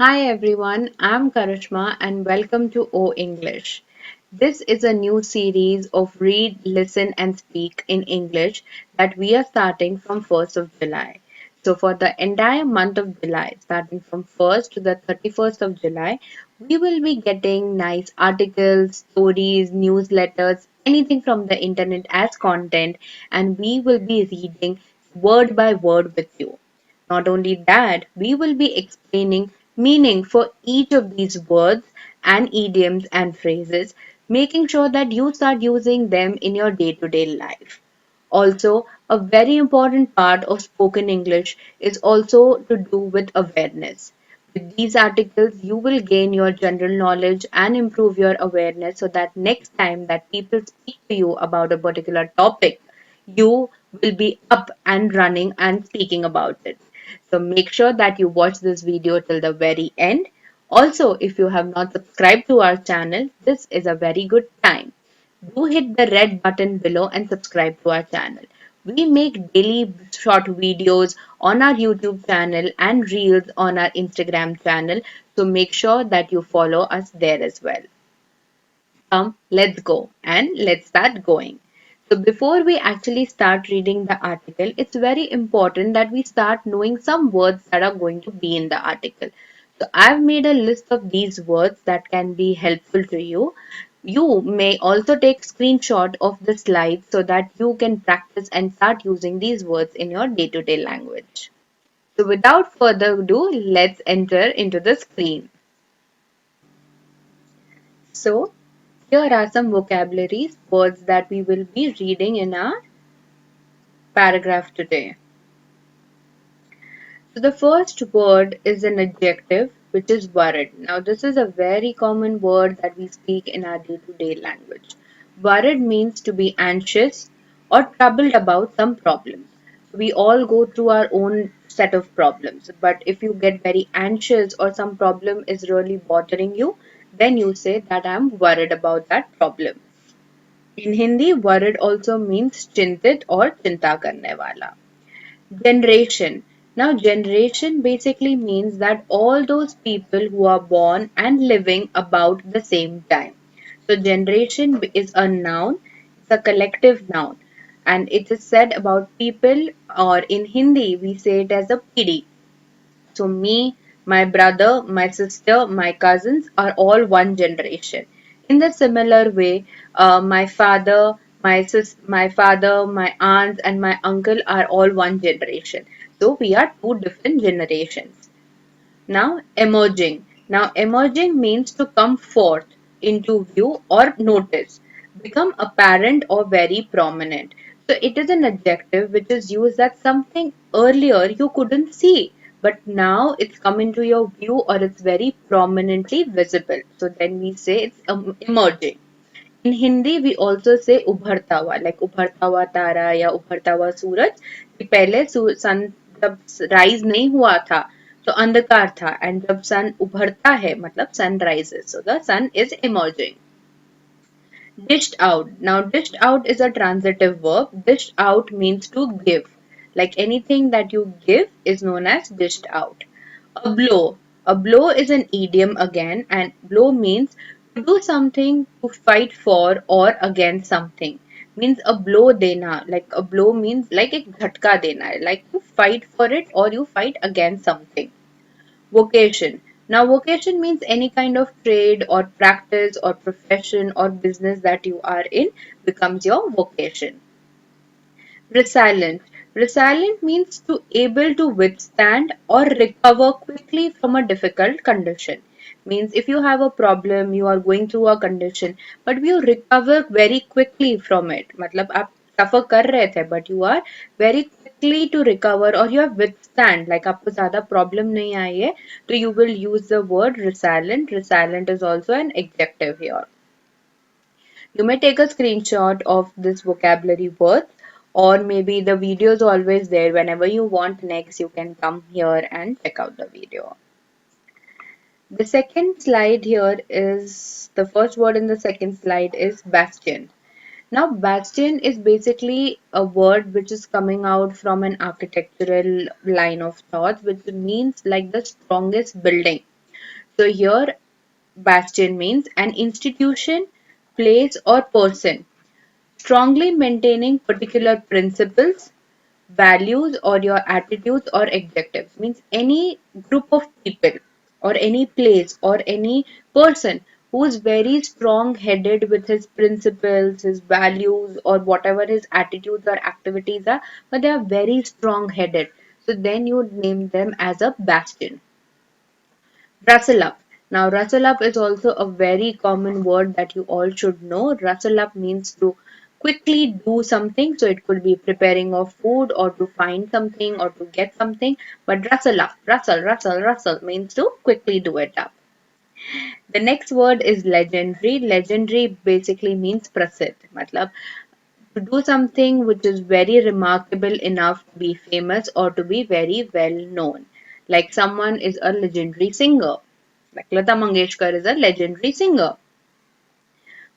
Hi everyone, I'm Karishma and welcome to O English. This is a new series of Read, Listen and Speak in English that we are starting from 1st of July. So for the entire month of July, starting from 1st to the 31st of July, we will be getting nice articles, stories, newsletters, anything from the internet as content, and we will be reading word by word with you. Not only that, we will be explaining meaning for each of these words and idioms and phrases, making sure that you start using them in your day to day life. Also, a very important part of spoken English is also to do with awareness. With these articles, you will gain your general knowledge and improve your awareness so that next time that people speak to you about a particular topic, you will be up and running and speaking about it. So make sure that you watch this video till the very end. Also, if you have not subscribed to our channel, this is a very good time. Do hit the red button below and subscribe to our channel. We make daily short videos on our YouTube channel and reels on our Instagram channel. So make sure that you follow us there as well. Let's go and let's start going. So before we actually start reading the article, it's very important that we start knowing some words that are going to be in the article. So I've made a list of these words that can be helpful to you. You may also take screenshot of the slides so that you can practice and start using these words in your day-to-day language. So without further ado, let's enter into the screen. So here are some vocabularies, words that we will be reading in our paragraph today. So the first word is an adjective, which is worried. Now this is a very common word that we speak in our day-to-day language. Worried means to be anxious or troubled about some problem. We all go through our own set of problems, but if you get very anxious or some problem is really bothering you, then you say that I'm worried about that problem. In Hindi, worried also means चिंतित or चिंता करने वाला. Generation. Now, generation basically means that all those people who are born and living about the same time. So, generation is a noun, it's a collective noun, and it is said about people, or in Hindi, we say it as a PD. So me, my brother, my sister, my cousins are all one generation. In the similar way, my father, my aunts, and my uncle are all one generation. So we are two different generations. Now emerging. Now emerging means to come forth into view or notice, become apparent or very prominent. So it is an adjective which is used as something earlier you couldn't see, but now it's come into your view or it's very prominently visible. So then we say it's emerging. In Hindi we also say उभरता हुआ, like उभरता हुआ तारा या उभरता हुआ सूरज, कि पहले सन जब राइज नहीं हुआ था तो अंधकार था, एंड जब सन उभरता है मतलब sun rises, so the sun is emerging. Dished out. Now dished out is a transitive verb. Dished out means to give, like anything that you give is known as dished out. A blow. A blow is an idiom again, and blow means to do something, to fight for or against something. Means a blow dena. Like a blow means like a jhatka dena, like you fight for it or you fight against something. Vocation. Now, vocation means any kind of trade or practice or profession or business that you are in becomes your vocation. Resilient. Resilient means to able to withstand or recover quickly from a difficult condition. Means if you have a problem, you are going through a condition, but you recover very quickly from it. मतलब आप suffer कर रहे थे, but you are very quickly to recover or you have withstand. Like आपको ज़्यादा problem नहीं आई है, so you will use the word resilient. Resilient is also an adjective here. You may take a screenshot of this vocabulary word, or maybe the video is always there. Whenever you want next, you can come here and check out the video. The second slide here is the first word in the second slide is bastion. Now, bastion is basically a word which is coming out from an architectural line of thought, which means like the strongest building. So here bastion means an institution, place or person strongly maintaining particular principles, values or your attitudes or objectives means any group of people or any place or any person who is very strong headed with his principles, his values or whatever his attitudes or activities are, but they are very strong headed, so then you name them as a bastion. Rustle up. Now, rustle up is also a very common word that you all should know. Rustle up means to quickly do something. So, it could be preparing of food or to find something or to get something. But rustle up, rustle means to quickly do it up. The next word is legendary. Legendary basically means prasid. Matlab, to do something which is very remarkable enough to be famous or to be very well known. Like someone is a legendary singer. Like Lata Mangeshkar is a legendary singer.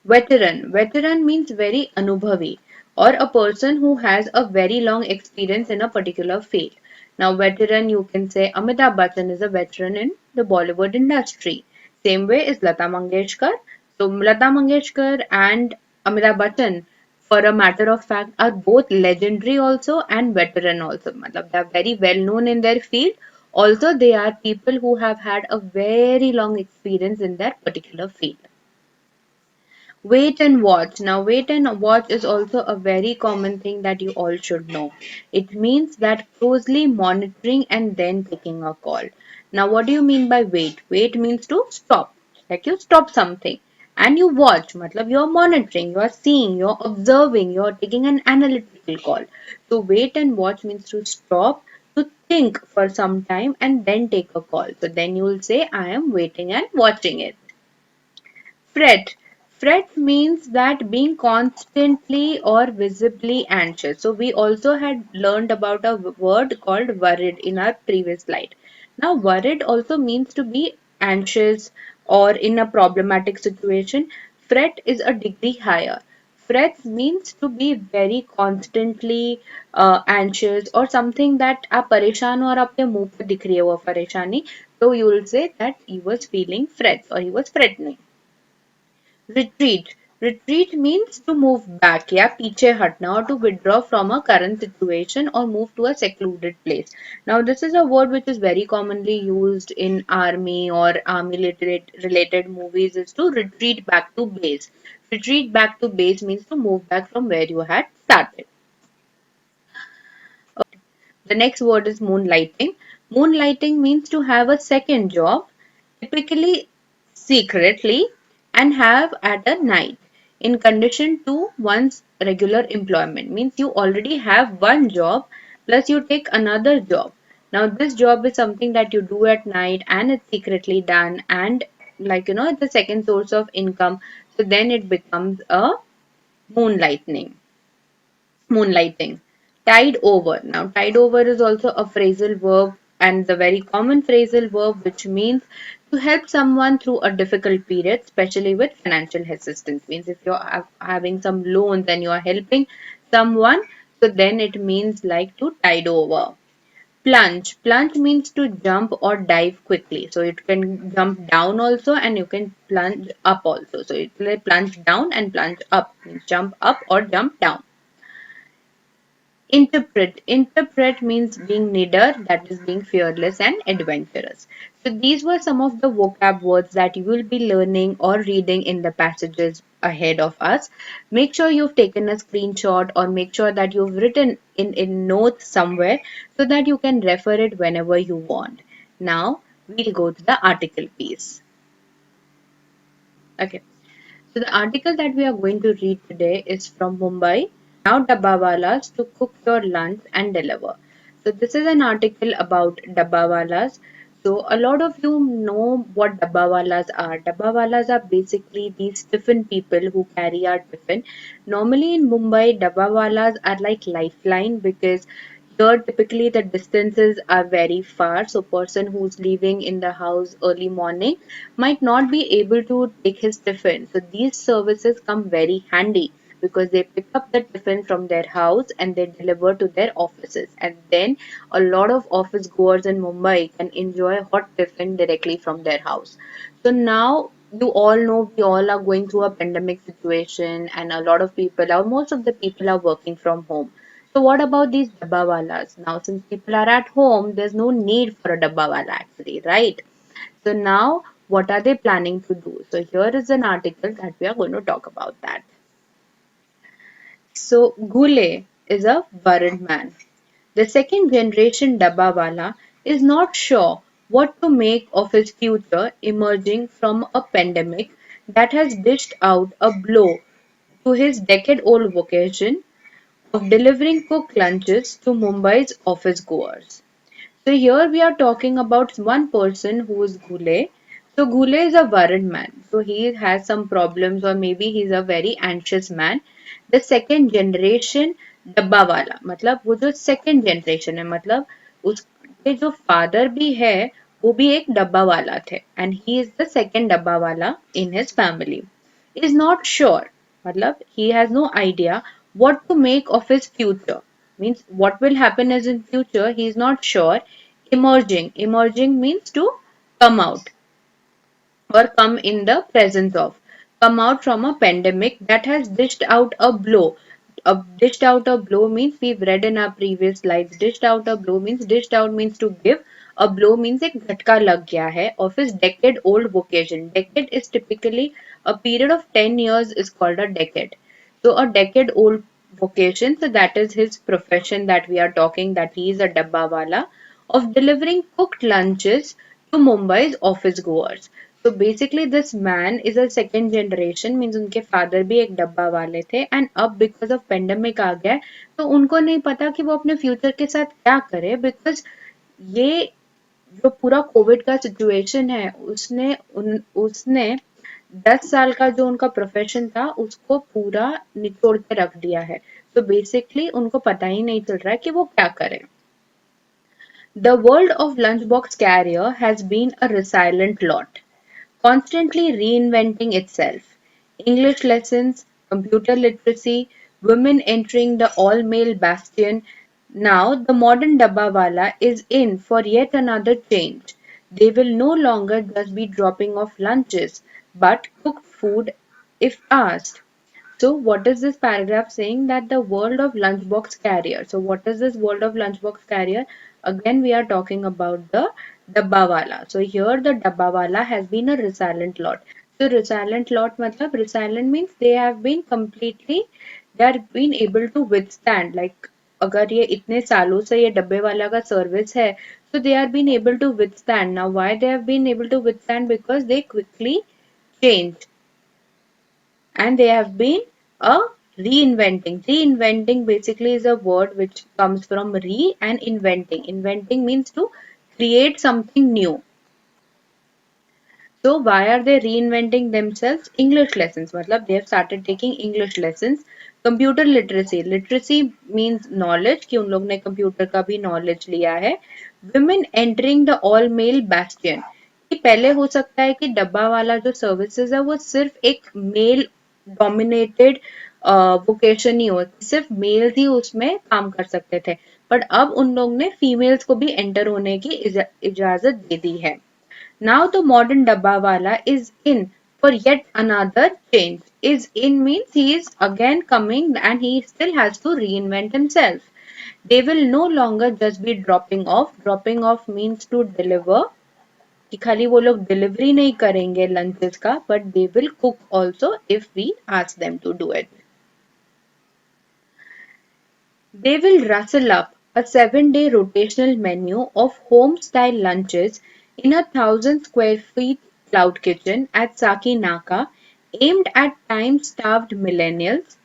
Veteran. Veteran means very anubhavi or a person who has a very long experience in a particular field. Now, veteran, you can say Amitabh Bachchan is a veteran in the Bollywood industry. Same way is Lata Mangeshkar. So, Lata Mangeshkar and Amitabh Bachchan, for a matter of fact, are both legendary also and veteran also. Matlab, they are very well known in their field. Also, they are people who have had a very long experience in their particular field. Wait and watch. Now, wait and watch is also a very common thing that you all should know. It means that closely monitoring and then taking a call. Now, what do you mean by wait? Wait means to stop. Like you stop something and you watch. Matlab you're monitoring, you're seeing, you're observing, you're taking an analytical call. So, wait and watch means to stop, to think for some time and then take a call. So, then you will say, I am waiting and watching it. Fret. Fret means that being constantly or visibly anxious. So we also had learned about a word called worried in our previous slide. Now worried also means to be anxious or in a problematic situation. Fret is a degree higher. Fret means to be very constantly anxious or something that आप परेशान हो और आपके मुंह पे दिख रही है वो परेशानी, so you will say that he was feeling fret or he was threatening. Retreat. Retreat means to move back या पीछे हटना or to withdraw from a current situation or move to a secluded place. Now this is a word which is very commonly used in army or army related movies is to retreat back to base. Retreat back to base means to move back from where you had started. The next word is moonlighting. Moonlighting means to have a second job, typically secretly, and have at a night in condition to one's regular employment. Means you already have one job plus you take another job. Now this job is something that you do at night and it's secretly done and it's the second source of income. So then it becomes a moonlighting. Moonlighting. Tide over. Now, tide over is also a phrasal verb and the very common phrasal verb which means to help someone through a difficult period, especially with financial assistance. Means if you're having some loans and you are helping someone, so then it means like to tide over. Plunge. Plunge means to jump or dive quickly. So it can jump down also and you can plunge up also. So it will plunge down and plunge up. Means jump up or jump down. Interpret. Interpret means being neither, that is being fearless and adventurous. So these were some of the vocab words that you will be learning or reading in the passages ahead of us. Make sure you've taken a screenshot or make sure that you've written in notes somewhere so that you can refer it whenever you want. Now we'll go to the article piece. Okay. So the article that we are going to read today is from Mumbai. Now Dabbawalas to cook your lunch and deliver. So this is an article about Dabbawalas. So a lot of you know what Dabbawalas are. Dabbawalas are basically these tiffin people who carry our tiffin. Normally in Mumbai, Dabbawalas are like lifeline because here typically the distances are very far. So person who's leaving in the house early morning might not be able to take his tiffin. So these services come very handy because they pick up the tiffin from their house and they deliver to their offices. And then a lot of office goers in Mumbai can enjoy hot tiffin directly from their house. So now you all know we all are going through a pandemic situation and a lot of people, or most of the people are working from home. So what about these dabbawalas? Now, since people are at home, there's no need for a dabbawala actually, right? So now, what are they planning to do? So here is an article that we are going to talk about that. So Gule is a worried man. The second generation Dabbawala is not sure what to make of his future emerging from a pandemic that has dished out a blow to his decade-old vocation of delivering cooked lunches to Mumbai's office goers. So here we are talking about one person who is Ghule. So Ghule is a worried man. So he has some problems or maybe he's a very anxious man. The second generation डब्बा वाला मतलब वो जो second generation है मतलब उसके जो father भी है वो भी एक डब्बा वाला थे and he is the second डब्बा वाला in his family is not sure matlab he has no idea what to make of his future means what will happen is in future he is not sure emerging means to come out or come in the presence of come out from a pandemic that has dished out a blow dished out a blow means we've read in our previous slides dished out a blow means dished out means to give a blow means एक झटका लग गया है of his decade old vocation decade is typically a period of 10 years is called a decade so a decade old vocation so that is his profession that we are talking that he is a dabba wala of delivering cooked lunches to Mumbai's office goers. So basically this man is a second generation means उनके father भी एक डब्बा वाले थे and अब because of pandemic आ गया है तो उनको नहीं पता कि वो अपने future के साथ क्या करे because ये जो पूरा कोविड का सिचुएशन है उसने 10 साल का जो उनका प्रोफेशन था उसको पूरा निचोड़ के रख दिया है तो बेसिकली उनको पता ही नहीं चल रहा है कि वो क्या करें The world of lunchbox carrier has been a resilient lot, constantly reinventing itself. English lessons, computer literacy, women entering the all-male bastion. Now the modern Dabbawala is in for yet another change. They will no longer just be dropping off lunches, but cooked food if asked. So what is this paragraph saying? That the world of lunchbox carrier. So what is this world of lunchbox carrier? Again, we are talking about the dabbawala. So here the dabbawala has been a resilient lot. So resilient lot matlab resilient means they have been completely they are been able to withstand like अगर ये इतने सालों से ये डब्बे वाला का service है so they are been able to withstand now why they have been able to withstand because they quickly change and they have been a reinventing. Reinventing basically is a word which comes from re and inventing. Inventing means to create something new. So why are they reinventing themselves? English lessons. मतलब they have started taking English lessons. Computer literacy. Literacy means knowledge कि उन लोग ने computer का भी knowledge लिया है. Women entering the all male bastion. कि पहले हो सकता है कि डब्बा वाला जो सर्विसेज है वो सिर्फ एक मेल डोमिनेटेड वोकेशन ही हो सिर्फ मेल्स ही उसमें काम कर सकते थे बट अब उन लोग ने फीमेल्स को भी एंटर होने की इजाजत दे दी है Now the modern Dabbawala is in for yet another change. Is in means he is again coming and he still has to reinvent himself. They will no longer just be dropping off. Dropping off means to deliver. कि खाली वो लोग delivery नहीं करेंगे lunches का but they will cook also if we ask them to do it They will rustle up a 7-day rotational menu of home-style lunches in a 1,000 square feet cloud kitchen at Sakinaka, aimed at time-starved millennials.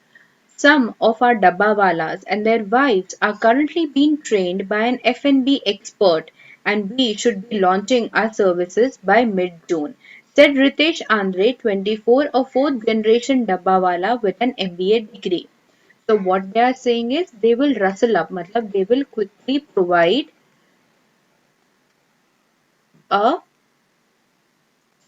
Some of our dabbawalas and their wives are currently being trained by an F&B expert, and we should be launching our services by mid-June, said Ritesh Andre, 24, a fourth-generation dabbawala with an MBA degree. So what they are saying is they will rustle up, matlab they will quickly provide a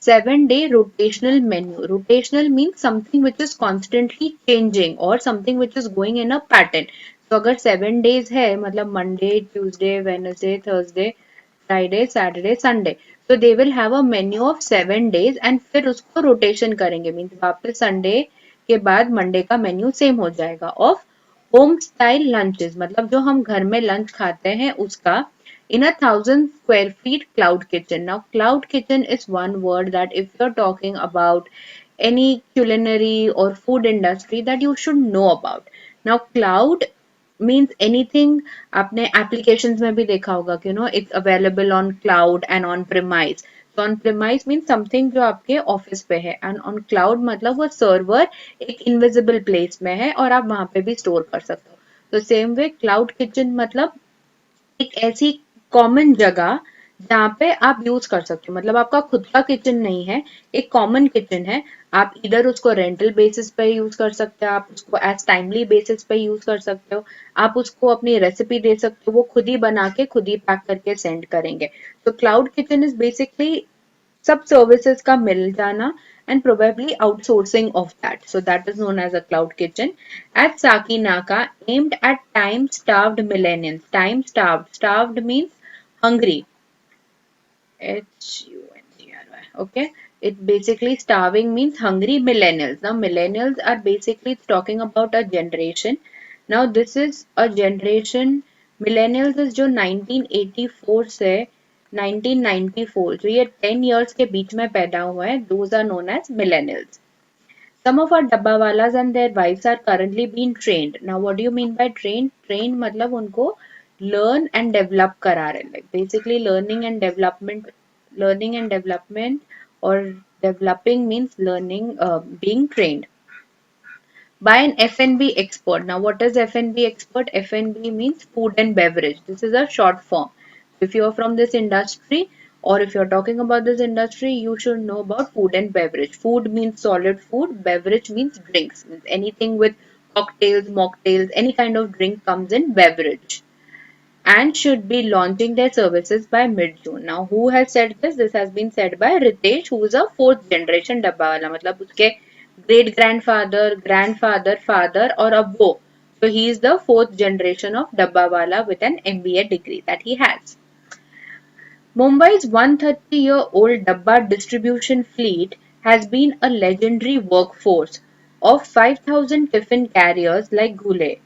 7-day rotational menu. Rotational means something which is constantly changing or something which is going in a pattern. तो अगर 7 days है मतलब Monday, Tuesday, Wednesday, Thursday, Friday, Saturday, Sunday. So they will have a menu of 7 days and फिर उसको rotation करेंगे. Means वापस Sunday के बाद Monday का menu same हो जाएगा. Of home style lunches मतलब जो हम घर में lunch खाते हैं उसका in a 1,000 square feet cloud kitchen. Now cloud kitchen is one word that if you're talking about any culinary or food industry that you should know about. Now cloud means anything. आपने applications में भी देखा होगा कि it's available on cloud and on premise. So on premise means something जो आपके office पे है and on cloud मतलब वो सर्वर एक invisible place में है और आप वहां पे भी स्टोर कर सकते हो. तो सेम वे क्लाउड किचन मतलब एक ऐसी कॉमन जगह जहाँ पे आप यूज कर सकते हो. मतलब आपका खुद का किचन नहीं है, एक कॉमन किचन है. आप इधर उसको रेंटल बेसिस पे यूज कर सकते हो, आप उसको एज टाइमली बेसिस पे यूज कर सकते हो, आप उसको अपनी रेसिपी दे सकते हो, वो खुद ही बना के खुद ही पैक करके सेंड करेंगे. तो क्लाउड किचन इज बेसिकली सब services का मिल जाना and probably outsourcing of that. So that is known as a cloud kitchen. At Sakinaka, aimed at time-starved millennials. Time-starved. Starved means hungry. H-U-N-G-R-Y. Okay. It basically starving means hungry millennials. Now millennials are basically talking about a generation. Now this is a generation. Millennials is जो 1984 से 1994 जो ये 10 years के बीच में पैदा हुआ है, those are known as millennials. Some of our dabbawalas and their wives are currently being trained. Now, what do you mean by trained? Trained मतलब उनको learn and develop करा रहे हैं. Like basically learning and development or developing means learning, being trained by an F&B expert. Now, what is F&B expert? F&B means food and beverage. This is a short form. If you are from this industry or if you're talking about this industry, you should know about food and beverage. Food means solid food. Beverage means drinks. Means anything with cocktails, mocktails, any kind of drink comes in beverage and should be launching their services by mid-June. Now, who has said this? This has been said by Ritesh, who is a fourth generation dabbawala. मतलब उसके great grandfather, grandfather, father और अब वो. So he is the fourth generation of dabbawala with an MBA degree that he has. Mumbai's 130-year-old Dabba distribution fleet has been a legendary workforce of 5,000 tiffin carriers like Ghule,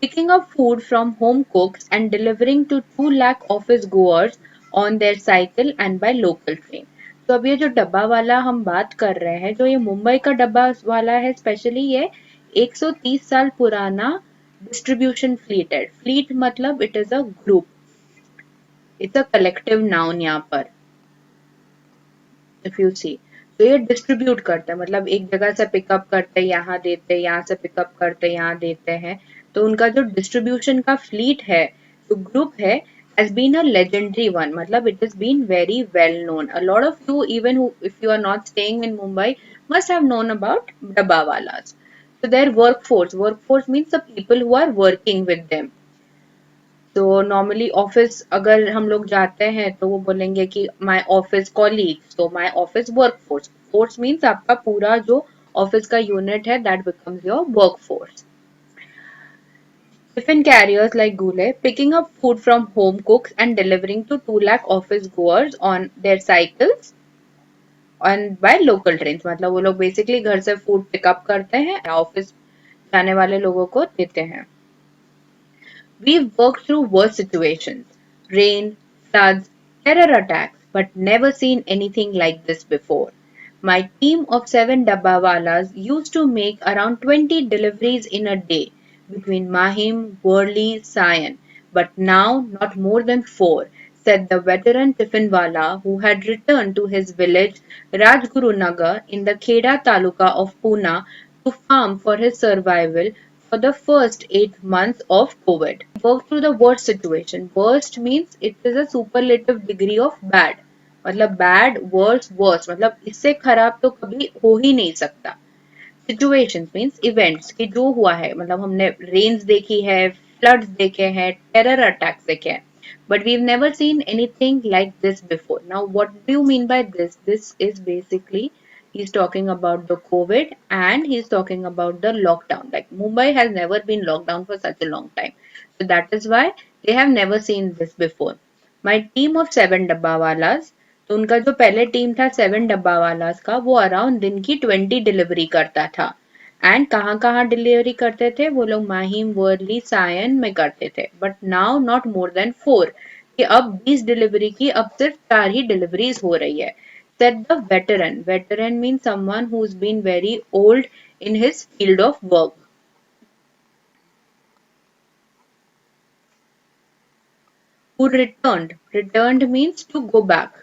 picking up food from home cooks and delivering to 2 lakh office goers on their cycle and by local train. तो अब ये जो डब्बा वाला हम बात कर रहे हैं, जो ये मुंबई का डब्बा वाला है, स्पेशली ये 130 साल पुराना डिस्ट्रीब्यूशन फ्लीट है. फ्लीट मतलब it is a group, it's a collective noun यहाँ पर. इफ यू सी तो ये डिस्ट्रीब्यूट करते हैं, मतलब एक जगह से पिकअप करते हैं यहाँ देते हैं, यहाँ से पिकअप करते हैं यहाँ देते हैं. तो उनका जो डिस्ट्रीब्यूशन का फ्लीट है, जो ग्रुप है, has been a legendary one. मतलब it has been very well known. A lot of you, even who, if you are not staying in Mumbai, must have known about Dabbawalas. So their workforce means the people who are working with them. तो normally office अगर हम लोग जाते हैं तो वो बोलेंगे कि माय ऑफिस कॉलीग्स. तो my office workforce. Force means आपका पूरा जो ऑफिस का यूनिट है, that becomes your workforce. Tiffin carriers like Gule picking up food from home cooks and delivering to 2 lakh office goers on their cycles and by local trains. मतलब वो लोग basically घर से फूड पिकअप करते हैं, office जाने वाले लोगों को देते हैं. We've worked through worse situations, rain, floods, terror attacks, but never seen anything like this before. My team of 7 dabbawalas used to make around 20 deliveries in a day between Mahim, Worli, Sion, but now not more than 4, said the veteran Tiffinwala who had returned to his village Rajgurunagar in the Kheda taluka of Pune to farm for his survival for the first 8 months of COVID. Work through the worst situation. Worst means it is a superlative degree of bad. मतलब bad, worst, worst. मतलब इससे खराब तो कभी हो ही नहीं सकता. Situations means events कि जो हुआ है, मतलब हमने रेन्स देखी है, फ्लड्स देखे हैं, टेरर अटैक्स देखे हैं. But we've never seen anything like this before. Now, what do you mean by this? This is basically he's talking about the COVID and he's talking about the lockdown. Like Mumbai has never been locked down for such a long time. So that is why they have never seen this before. My team of 7 डब्बावालास, तो उनका जो पहले team था 7 डब्बावालास का, वो around दिन की 20 delivery करता था. एंड कहाँ कहाँ डिलीवरी करते थे वो लोग? माहिम, वर्ली, सायन में करते थे. But now not more than 4, कि अब 20 डिलीवरी की अब सिर्फ 4 ही डिलीवरीज हो रही है. Said the veteran. Veteran means someone who's been very old in his field of work. Who returned? Returned means to go back.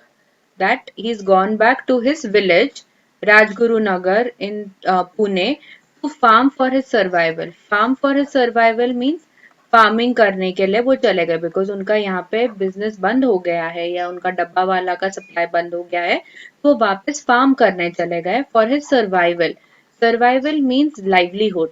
That he's gone back to his village, Rajguru Nagar in Pune, to farm for his survival. Farm for his survival means farming करने के लिए वो चले गए, because उनका यहाँ पे business बंद हो गया है या उनका डब्बा वाला का सप्लाई बंद हो गया है, तो वापस फार्म करने चले गए for his survival. Survival means livelihood.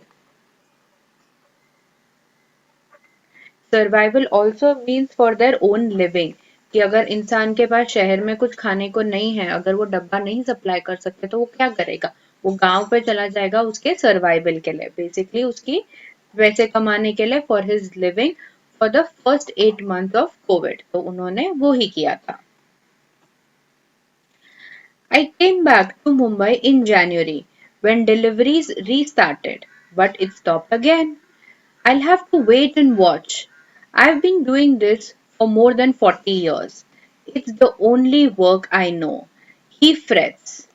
Survival also means for their own living, कि अगर इंसान के पास शहर में कुछ खाने को नहीं है, अगर वो डब्बा नहीं सप्लाई कर सकते तो वो क्या करेगा? वो गांव पे चला जाएगा उसके सर्वाइवल के लिए, बेसिकली उसकी पैसे कमाने के लिए, for his living, for the first 8 months of Covid. तो उन्होंने वो ही किया था. I came back to Mumbai in January when deliveries restarted, but it stopped again. I'll have to wait and watch. I've been doing this for more than 40 years. It's the only work I know. He frets.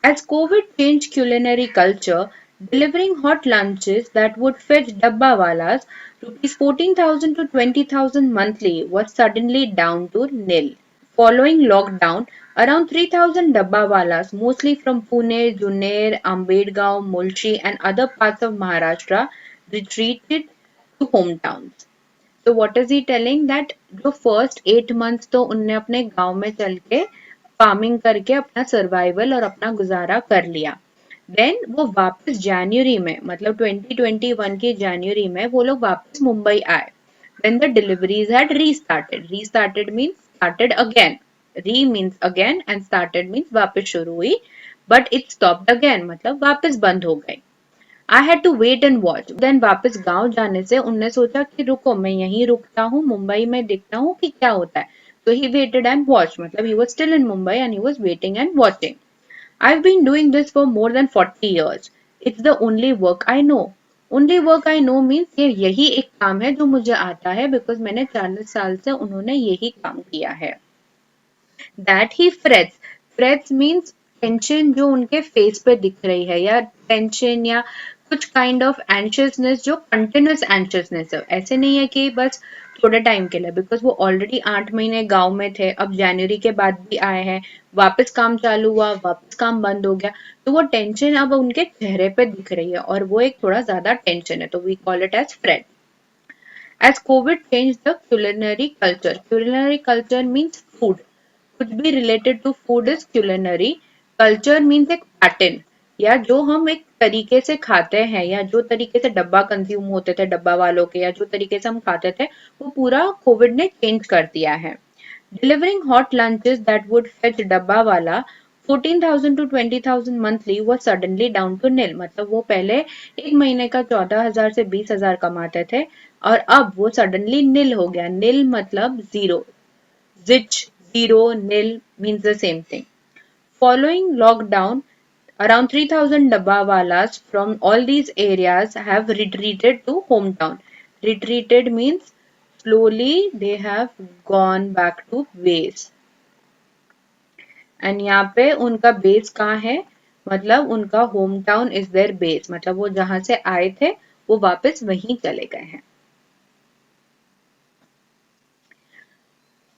As COVID changed culinary culture, delivering hot lunches that would fetch dabbawalas rupees 14,000 to 20,000 monthly was suddenly down to nil. Following lockdown, around 3,000 dabbawalas, mostly from Pune, Junair, Ambedgaon, Mulchi, and other parts of Maharashtra, retreated to hometowns. So what is he telling? That जो first 8 months तो उनने अपने गांव में चल के farming करके अपना सर्वाइवल और अपना गुजारा कर लिया. देन वो वापस जनवरी में, मतलब 2021 की जनवरी में वो लोग वापस मुंबई आए. When the deliveries had restarted. Restarted means started again. Re means again and started means वापस शुरू हुई. But it stopped again, मतलब वापस बंद हो गई. I had to wait and watch. Then वापस गांव जाने से उनने सोचा कि रुको, मैं यहीं रुकता हूँ, मुंबई में देखता हूँ कि क्या होता है. So he waited and watched. मतलब he was still in Mumbai and he was waiting and watching. I've been doing this for more than 40 years. It's the only work I know. Only work I know means ये यही एक काम है जो मुझे आता है, because मैंने 40 साल से उन्होंने यही काम किया है. That he frets. Frets means tension जो उनके फेस पे दिख रही है, या टेंशन या कुछ काइंड ऑफ एंशियसनेस जो कंटिन्यूस एंशियसनेस है. ऐसे नहीं है कि बस थोड़े टाइम के लिए, बिकॉज वो ऑलरेडी 8 महीने गांव में थे, अब जनवरी के बाद भी आए हैं, वापस काम चालू हुआ, वापस काम बंद हो गया, तो वो टेंशन अब उनके चेहरे पे दिख रही है और वो एक थोड़ा ज्यादा टेंशन है. तो we call it as freight. As COVID changed the culinary culture. Culinary culture means food. कुछ भी related to food is culinary. Culture means एक pattern, या जो हम एक तरीके से खाते हैं, या जो तरीके से डब्बा कंज्यूम होते थे डब्बा वालों के, या जो तरीके से हम खाते थे, वो पूरा कोविड ने चेंज कर दिया है. Delivering hot lunches that would fetch डब्बा वाला 14,000 to 20,000 monthly was suddenly down to nil. मतलब वो पहले एक महीने का 14,000 से 20,000 कमाते थे और अब वो सडनली निल हो गया. निल मतलब zero. Zich, zero, nil means the same thing. Following lockdown, around 3,000 dabbawalas from all these areas have retreated to hometown. Retreated means slowly they have gone back to base. And यहाँ पे उनका base कहाँ है? मतलब उनका home town is there base, मतलब वो जहां से आए थे वो वापस वहीं चले गए हैं.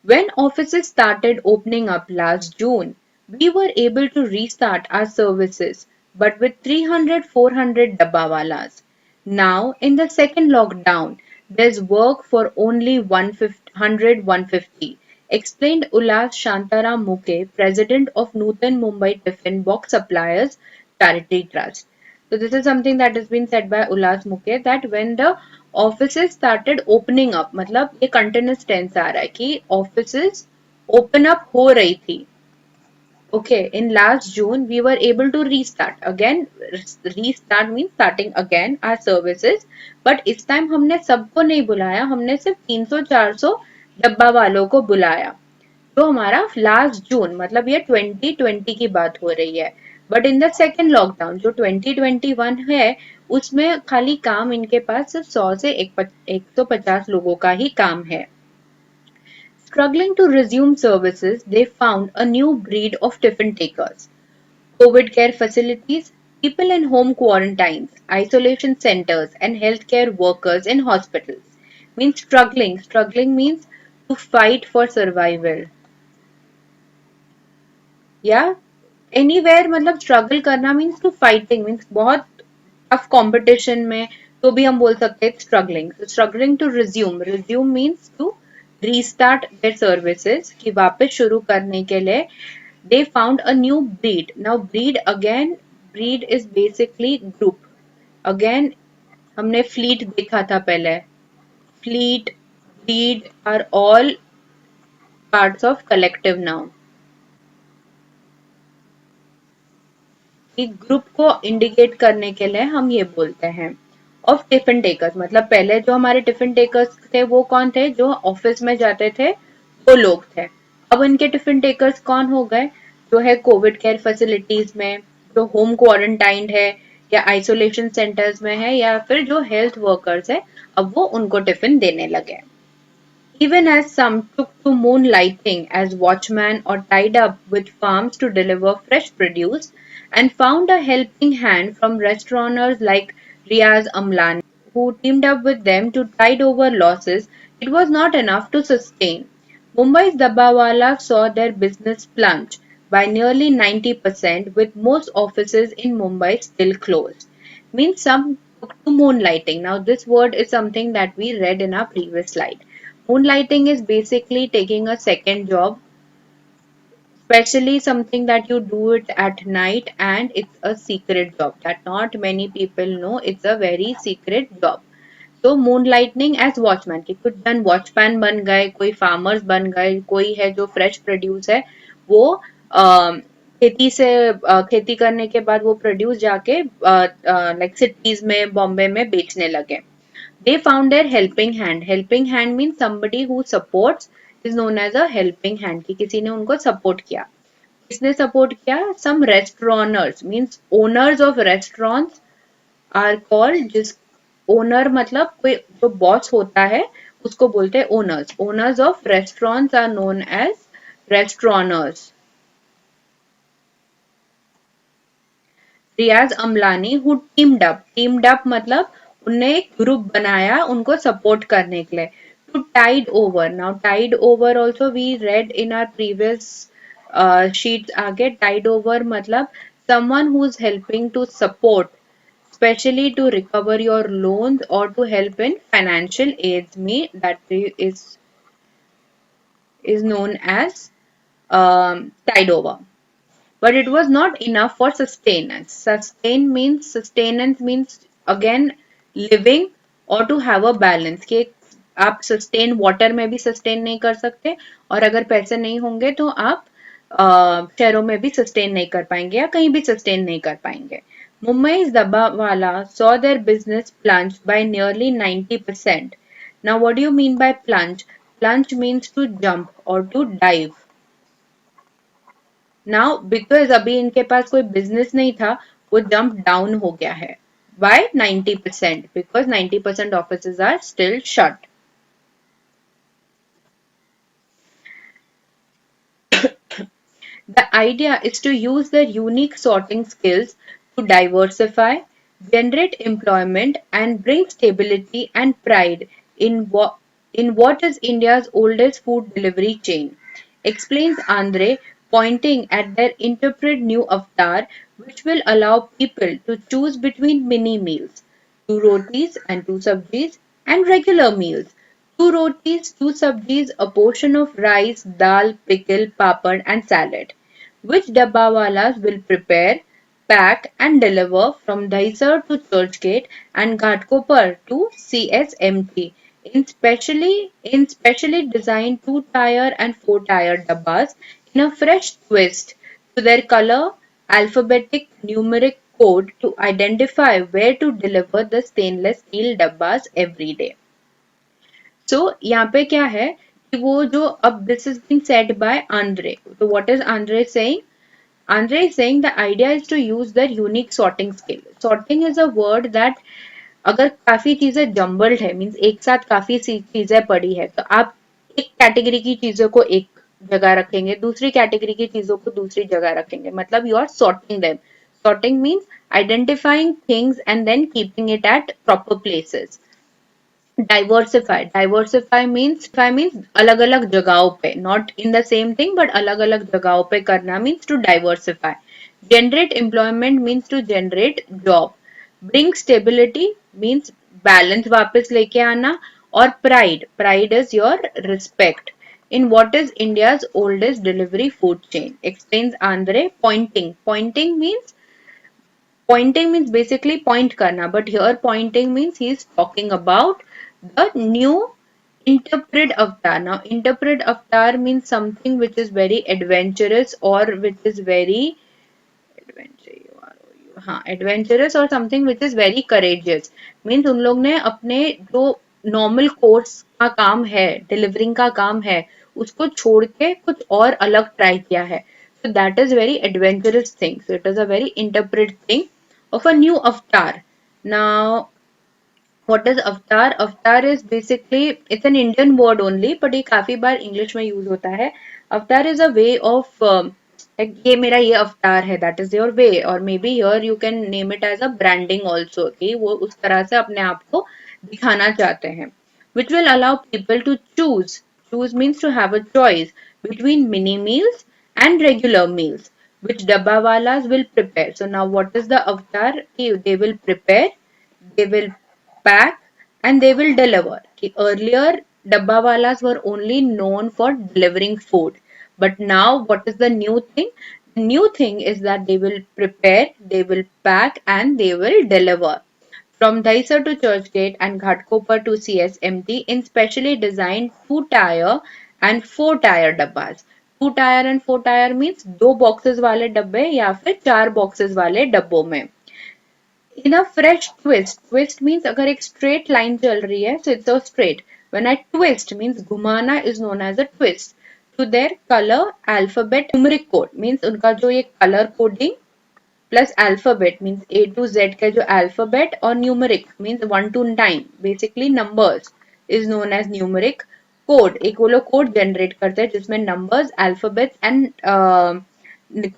When offices started opening up last June, we were able to restart our services, but with 300-400 dabbawalas. Now, in the second lockdown, there's work for only 100-150, explained Ulas Shantaram Muke, president of Nutan Mumbai Tiffin Box Suppliers Charity Trust. So this is something that has been said by Ulas Muke, that when the offices started opening up, मतलब ये continuous tense आ रहा है कि offices open up हो रही थी. Okay, in last June, we were able to restart. Again, restart means starting again our services. But इस time हमने सबको नहीं बुलाया, हमने सिर्फ 300-400 डब्बा वालों को बुलाया. तो हमारा लास्ट जून मतलब ये 2020 की बात हो रही है. But in the second lockdown जो 2021 है उसमें खाली काम इनके पास सिर्फ 100 से 150 लोगों का ही काम है. Struggling to resume services, they found a new breed of tiffin takers. COVID care facilities, people in home quarantines, isolation centers, and healthcare workers in hospitals. Means struggling. Struggling means to fight for survival. या anywhere मतलब struggle करना means to fighting means बहुत tough competition में तो भी हम बोल सकते हैं struggling. Struggling to resume. Resume means to restart their services कि वापस शुरू करने के लिए. They found a new breed. Now breed again breed is basically group. Again हमने फ्लीट देखा था पहले. Fleet breed are all parts of collective noun. एक ग्रुप को इंडिकेट करने के लिए हम ये बोलते हैं. ऑफ टिफिन टेकर्स मतलब पहले जो हमारे टिफिन टेकर्स थे वो कौन थे? जो ऑफिस में जाते थे वो लोग थे. अब इनके टिफिन टेकर्स कौन हो गए? जो है कोविड केयर फैसिलिटीज में, जो होम क्वारंटाइंड है या आइसोलेशन सेंटर्स में है या फिर जो हेल्थ वर्कर्स है, अब वो उनको टिफिन देने लगे. Even as some took to moonlighting as watchmen or tied up with farms to deliver fresh produce, and found a helping hand from restaurateurs like Riaz Amlani, who teamed up with them to tide over losses, it was not enough to sustain. Mumbai's Dabbawala saw their business plunge by nearly 90%, with most offices in Mumbai still closed. Means some took to moonlighting. Now, this word is something that we read in our previous slide. Moonlighting is basically taking a second job, especially something that you do it at night and it's a secret job that not many people know. It's a very secret job. तो moonlighting as watchman कि कुछ जन watchman बन गए, कोई farmers बन गए, कोई है जो फ्रेश प्रोड्यूस है वो खेती से खेती करने के बाद वो प्रोड्यूस जाके लाइक सिटीज में बॉम्बे में बेचने लगे. They found their helping hand. Helping hand means somebody who supports is known as a helping hand. कि किसी ने उनको support किया. किसने support किया? Some restaurateurs means owners of restaurants are called. जिस owner मतलब कोई जो boss होता है उसको बोलते हैं owners. Owners of restaurants are known as restaurateurs. Riyaz Amlani who teamed up मतलब उनने एक ग्रुप बनाया उनको सपोर्ट करने के लिए. To tide over. Now tide over also we read in our previous sheets आगे. टाइड ओवर मतलब someone who is helping to support, especially to recover your loans or to help in financial aids me that is known as tide over. But it was not enough for sustenance. Sustenance means again living or to have a balance. कि आप sustain water में भी sustain नहीं कर सकते और अगर पैसे नहीं होंगे तो आप शहरों में भी sustain नहीं कर पाएंगे या कहीं भी sustain नहीं कर पाएंगे. Mumbai's Dabawala saw their business plunge by nearly 90%. Now what do you mean by plunge? Plunge means to jump or to dive. Now because अभी इनके पास कोई बिजनेस नहीं था वो जंप डाउन हो गया है by 90% because 90% offices are still shut. The idea is to use their unique sorting skills to diversify, generate employment, and bring stability and pride in what is India's oldest food delivery chain, explains Andre, pointing at their interpret new avatar, which will allow people to choose between mini meals, two rotis and two sabjis, and regular meals, two rotis, two sabjis, a portion of rice, dal, pickle, papad, and salad, which dabbawalas will prepare. pack and deliver from Dahisar to Churchgate and Ghatkopar to CSMT in specially designed 2-tier and 4-tier dabbas in a fresh twist to their color alphabetic numeric code to identify where to deliver the stainless steel dabbas every day. So यहाँ पे क्या है कि वो जो अब this is being said by Andre. So what is Andre saying? Andre is saying the idea is to use their unique sorting skill. Sorting is a word that अगर काफी चीजें जम्बल्ड है मीन्स एक साथ काफी सी चीजें पड़ी है तो आप एक कैटेगरी की चीजों को एक जगह रखेंगे दूसरी कैटेगरी की चीजों को दूसरी जगह रखेंगे मतलब you are sorting them sorting means identifying things and then keeping it at proper places diversify means अलग अलग जगहों पे not in the same thing but अलग अलग जगहों पे करना means to diversify generate employment means to generate job bring stability means balance वापस लेके आना और pride is your respect in what is India's oldest delivery food chain explains Andre pointing means basically point karna but here pointing means he is talking about the new interpret avatar. Now interpret avatar means something which is very adventurous or which is very adventurous or something which is very courageous means उन लोग ने अपने जो normal course का काम है delivering का काम है उसको छोड़ के कुछ और अलग try किया है so that is very adventurous thing so it is a very interpret thing of a new avatar. Now what is avatar? Avatar is basically it's an Indian word only, but ये काफी बार English में use होता है. Avatar is a way of like ये मेरा ये अवतार है that is your way or maybe here you can name it as a branding also कि वो उस तरह से अपने आप को दिखाना चाहते हैं which will allow people to choose means to have a choice between mini meals and regular meals which dabbawalas will prepare. So now what is the avatar? They will prepare, they will pack and they will deliver. Earlier, dabbawalas were only known for delivering food. But now, what is the new thing? The new thing is that they will prepare, they will pack, and they will deliver. From Dahisar to Churchgate and Ghatkopar to CSMT in specially designed 2-tier and 4-tier dabbas. 2-tier and 4-tier means 2 boxes वाले डब्बे या फिर 4 boxes वाले डब्बों में. In a fresh twist means अगर एक straight line चल रही है so it's a straight. When I twist means घुमाना is known as a twist. To their color alphabet numeric code means उनका जो ये color coding plus alphabet means A to Z का जो alphabet और numeric means 1 to 9 basically numbers is known as numeric code. एक वो लोग code generate करते हैं जिसमें numbers, alphabets and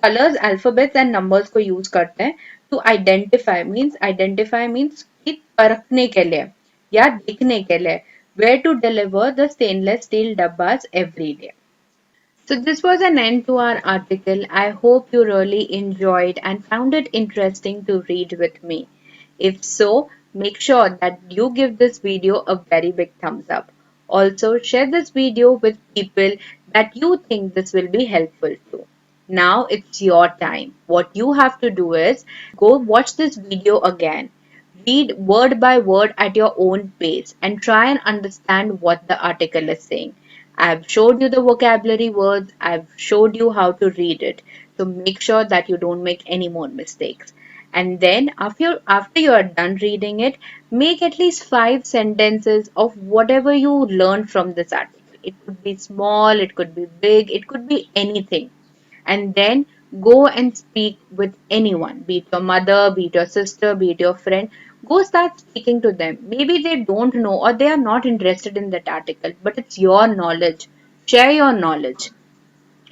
colors, alphabets and numbers को use करते हैं to identify means कि परखने के लिए या दिखने के लिए where to deliver the stainless steel dabbas every day. So this was an end to our article. I hope you really enjoyed and found it interesting to read with me. If so, make sure that you give this video a very big thumbs up. Also, share this video with people that you think this will be helpful to. Now it's your time. What you have to do is go watch this video again. Read word by word at your own pace and try and understand what the article is saying. I've showed you the vocabulary words, I've showed you how to read it. So make sure that you don't make any more mistakes. And then after you are done reading it, make at least 5 sentences of whatever you learned from this article. It could be small, it could be big, it could be anything. And then go and speak with anyone, be it your mother, be it your sister, be it your friend. Go start speaking to them. Maybe they don't know or they are not interested in that article, but it's your knowledge. Share your knowledge.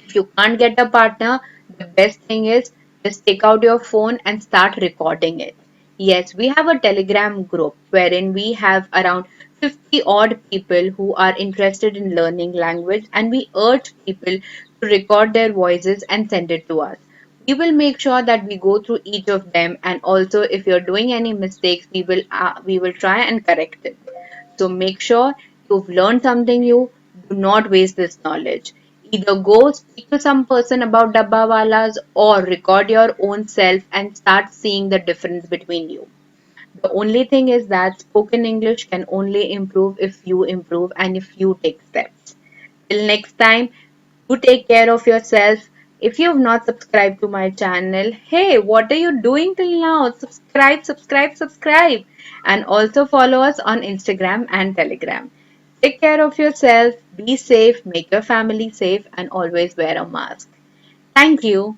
If you can't get a partner, the best thing is just take out your phone and start recording it. Yes, we have a Telegram group wherein we have around 50 odd people who are interested in learning language and we urge people to record their voices and send it to us. We will make sure that we go through each of them and also if you're doing any mistakes, we will try and correct it. So make sure you've learned something new. Do not waste this knowledge. Either go speak to some person about dabbawalas or record your own self and start seeing the difference between you. The only thing is that spoken English can only improve if you improve and if you take steps. Till next time, do take care of yourself. If you have not subscribed to my channel, hey, what are you doing till now? Subscribe, subscribe, subscribe. And also follow us on Instagram and Telegram. Take care of yourself, be safe, make your family safe, and always wear a mask. Thank you.